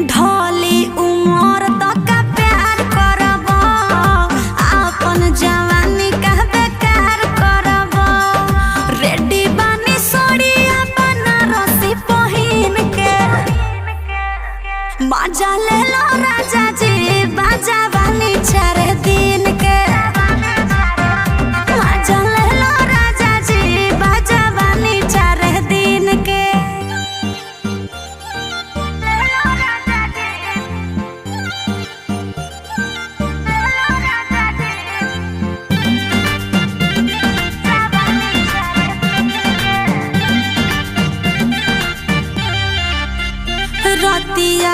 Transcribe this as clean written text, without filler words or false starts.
ढोली उमर तक प्यार करब, अपन जवानी का बेकार करब। रेडी बानी सोड़िया बनारसी पहिन के, मजा ले लो राजा जी बाजा बानी 4 दिन के। मजा ले लो राजा जी बाजा बानी 4 दिन के। रतिया